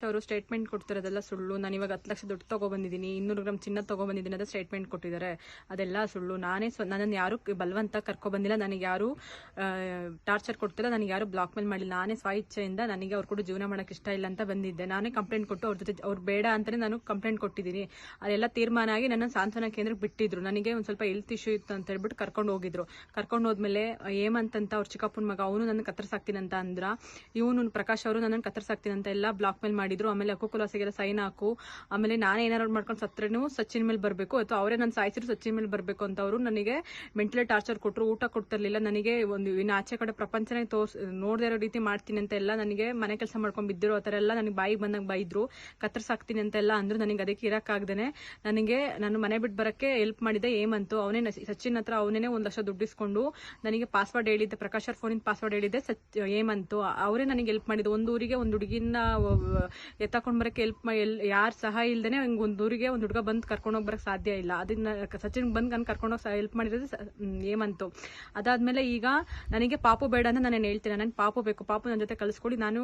ಅವರು ಸ್ಟೇಟ್ಮೆಂಟ್ ಕೊಡ್ತಿರೋದೆಲ್ಲ ಸುಳ್ಳು. ನಾನು ಇವಾಗ 10 ಲಕ್ಷ ದುಡ್ಡು ತೊಗೊಬಂದಿದ್ದೀನಿ, 200 ಗ್ರಾಮ್ ಚಿನ್ನ ತೊಗೊಬಂದಿದ್ದೀನಿ ಅಂತ ಸ್ಟೇಟ್ಮೆಂಟ್ ಕೊಟ್ಟಿದ್ದಾರೆ. ಅದೆಲ್ಲ ಸುಳ್ಳು. ನನ್ನನ್ನು ಯಾರು ಬಲವಂತ ಕರ್ಕೊಬಂದಿಲ್ಲ, ನನಗೆ ಯಾರು ಟಾರ್ಚರ್ ಕೊಡ್ತಿಲ್ಲ, ನನಗೆ ಯಾರು ಬ್ಲಾಕ್ ಮೇಲ್ ಮಾಡಿಲ್ಲ. ನಾನೇ ಸ್ವ ಇಚ್ಛೆಯಿಂದ ನನಗೆ ಅವ್ರು ಕೂಡ ಜೀವನ ಮಾಡೋಕ್ಕೆ ಇಷ್ಟ ಇಲ್ಲ ಅಂತ ಬಂದಿದ್ದೆ. ನಾನೇ ಕಂಪ್ಲೇಂಟ್ ಕೊಟ್ಟು ಅವ್ರ ಜೊತೆ ಅವ್ರು ಬೇಡ ಅಂತಲೇ ನಾನು ಕಂಪ್ಲೇಂಟ್ ಕೊಟ್ಟಿದ್ದೀನಿ. ಅದೆಲ್ಲ ತೀರ್ಮಾನ ಆಗಿ ನನ್ನ ಸಾಂತ್ವನ ಕೇಂದ್ರಕ್ಕೆ ಬಿಟ್ಟಿದ್ರು. ನನಗೆ ಒಂದು ಸ್ವಲ್ಪ ಹೆಲ್ತ್ ಇಶ್ಯೂ ಇತ್ತು ಅಂತ ಹೇಳ್ಬಿಟ್ಟು ಕರ್ಕೊಂಡು ಹೋಗಿದ್ರು. ಕರ್ಕೊಂಡು ಹೋದ್ಮೇಲೆ ಹೇಮಂತ್ ಅವ್ರ ಚಿಕ್ಕಪ್ಪನ ಮಗ, ಅವನು ನನ್ನ ಕತ್ತರಿಸಾಕ್ತೀನಿ ಅಂತ ಅಂದ್ರ. ಇವನು ಪ್ರಕಾಶ್ ಅವರು ನನ್ನನ್ನು ಕತ್ತರಿಸಾಕ್ತೀನಿ ಅಂತ ಎಲ್ಲ ಬ್ಲಾಕ್ ಮೇಲ್ ಮಾಡಿದ್ರು. ಆಮೇಲೆ ಹಕ್ಕುಕುಲಾಸೆಗೆಲ್ಲ ಸೈನ್ ಹಾಕು, ಆಮೇಲೆ ನಾನೇ ಏನಾರು ಮಾಡ್ಕೊಂಡು ಸತ್ರೇನು ಸಚಿನ್ ಮೇಲೆ ಬರಬೇಕು, ಅಥವಾ ಅವರೇ ನನ್ನ ಸಾಯಿಸಿದ್ರು ಸಚಿನ್ ಮೇಲೆ ಬರಬೇಕು ಅಂತ ಅವರು ನನಗೆ ಮೆಂಟಲಿ ಟಾರ್ಚರ್ ಕೊಟ್ಟರು. ಊಟ ಕೊಡ್ತಿರ್ಲಿಲ್ಲ ನನಗೆ. ಒಂದು ಇನ್ನು ಆಚೆ ಕಡೆ ಪ್ರಪಂಚನೇ ನೋಡದೇ ಇರೋ ರೀತಿ ಮಾಡ್ತೀನಿ ಅಂತ ಎಲ್ಲ ನನಗೆ ಮನೆ ಕೆಲಸ ಮಾಡ್ಕೊಂಡು ಬಿದ್ದಿರೋ ಆ ಥರ ಎಲ್ಲ ನನಗೆ ಬಾಯಿಗೆ ಬಂದಾಗ ಬೈದ್ರು. ಕತ್ತರಿಸಾಕ್ತೀನಿ ಅಂತೆಲ್ಲ ಅಂದ್ರು. ನನಗೆ ಅದಕ್ಕೆ ಇರೋಕ್ಕಾಗ್ದೇ ನನಗೆ ನಾನು ಮನೆ ಬಿಟ್ಟು ಬರೋಕ್ಕೆ ಹೆಲ್ಪ್ ಮಾಡಿದೆ ಹೇಮಂತ್. ಅವನೇ ಸಚಿನ್ ಹತ್ರ ಅವನೇ 1 ಲಕ್ಷ ದುಡ್ಡಿಸ್ಕೊಂಡು ನನಗೆ ಪಾಸ್ವರ್ಡ್ ಹೇಳಿದ್ದೆ, ಪ್ರಕಾಶ್ ಅವ್ರ ಫೋನಿನ ಪಾಸ್ವರ್ಡ್ ಹೇಳಿದ್ದೆ ಹೇಮಂತ್. ಅವರೇ ನನಗೆ ಹೆಲ್ಪ್ ಮಾಡಿದ್ದು. ಒಂದು ಊರಿಗೆ ಒಂದು ಹುಡುಗಿನ ಎತ್ತಾಕೊಂಡು ಬರೋಕ್ಕೆ ಯಾರು ಸಹಾಯ ಇಲ್ದೇನೆ ಒಂದು ಊರಿಗೆ ಒಂದು ಹುಡುಗ ಬಂದು ಕರ್ಕೊಂಡೋಗಿ ಬರೋಕ್ಕೆ ಸಾಧ್ಯ ಇಲ್ಲ. ಅದನ್ನ ಸಚಿನ್ ಬಂದು ನಾನು ಕರ್ಕೊಂಡೋಗಿ ಹೆಲ್ಪ್ ಮಾಡಿರೋದು ಹೇಮಂತ್. ಅದಾದ್ಮೇಲೆ ಈಗ ನನಗೆ ಪಾಪು ಬೇಡ ಅಂತ ನಾನು ಹೇಳ್ತೀನಿ. ನನಗೆ ಪಾಪು ಬೇಕು, ಪಾಪು ನನ್ನ ಜೊತೆ ಕಳಿಸ್ಕೊಡಿ. ನಾನು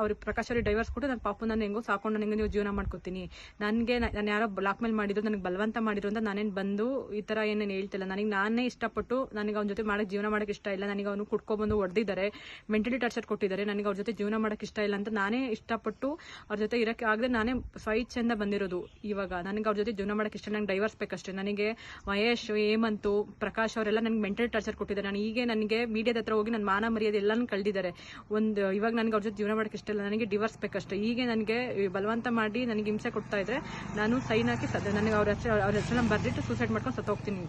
ಅವ್ರಿಗೆ ಪ್ರಕಾಶ್ ಅವ್ರಿಗೆ ಡೈವರ್ಸ್ ಕೊಟ್ಟು ನಾನು ಪಾಪು ನಾನು ಹೆಂಗೋ ಸಾಕೊಂಡು ನನಗೆ ನೀವು ಜೀವನ ಮಾಡ್ಕೋತೀನಿ. ನನಗೆ ನಾನು ಯಾರೋ ಬ್ಲಾಕ್ ಮೇಲ್ ಮಾಡಿದ್ರು, ನನಗೆ ಬಲವಂತ ಮಾಡಿದ್ರು ಅಂತ ನಾನೇನು ಬಂದು ಈ ಥರ ಏನೇನು ಹೇಳ್ತಿಲ್ಲ. ನನಗೆ ನಾನೇ ಇಷ್ಟಪಟ್ಟು ನನಗೆ ಅವ್ನ ಜೊತೆ ಮಾಡೋಕ್ಕೆ ಜೀವನ ಮಾಡೋಕ್ಕೆ ಇಷ್ಟ ಇಲ್ಲ. ನನಗೆ ಅವನು ಕುಟ್ಕೊಬಂದು ಹೊಡೆದಿದ್ದಾರೆ, ಮೆಂಟಲಿ ಟಾರ್ಚರ್ ಕೊಟ್ಟಿದ್ದಾರೆ. ನನಗೆ ಅವ್ರ ಜೊತೆ ಜೀವನ ಮಾಡೋಕ್ಕೆ ಇಷ್ಟ ಇಲ್ಲ ಅಂತ ನಾನೇ ಇಷ್ಟಪಟ್ಟು ಅವ್ರ ಜೊತೆ ಇರೋಕ್ಕೆ ಆಗದೆ ನಾನೇ ಸ್ವಇಚ್ಛೆಯಿಂದ ಬಂದಿರೋದು. ಇವಾಗ ನನಗೆ ಅವ್ರ ಜೊತೆ ಜೀವನ ಮಾಡೋಕ್ಕೆ ಇಷ್ಟ, ನನಗೆ ಡೈವರ್ಸ್ ಬೇಕಷ್ಟೇ. ನನಗೆ ಮಹೇಶ್, ಹೇಮಂತ್, ಪ್ರಕಾಶ್ ಅವರೆಲ್ಲ ನನಗೆ ಮೆಂಟಲಿ ಟಾರ್ಚರ್ ಕೊಟ್ಟಿದ್ದಾರೆ. ನನಗೆ ಮೀಡಿಯಾದ ಹತ್ರ ಹೋಗಿ ನನ್ನ ಮಾನ ಮರ್ಯಾದೆ ಎಲ್ಲಾನು ಕಳೆದಿದ್ದಾರೆ. ಇವಾಗ ನನಗೆ ಅವ್ರ ಜೊತೆ ಜೀವನ ಮಾಡೋಕ್ಕೆ ಇಷ್ಟ ಇಲ್ಲ, ನನಗೆ ಡಿವೋರ್ಸ್ ಬೇಕಷ್ಟೇ. ಹೀಗೆ ನನಗೆ ಬಲವಂತ ಮಾಡಿ ನನಗೆ ಹಿಂಸೆ ಕೊಡ್ತಾ ಇದ್ರೆ ನಾನು ಸೈನ್ ಹಾಕಿ ನನಗೆ ಅವ್ರ ಹೆಸರನ್ನ ಬರೆದಿಟ್ಟು ಸೂಸೈಡ್ ಮಾಡ್ಕೊಂಡು ಸತ್ತೋಗ್ತೀನಿ.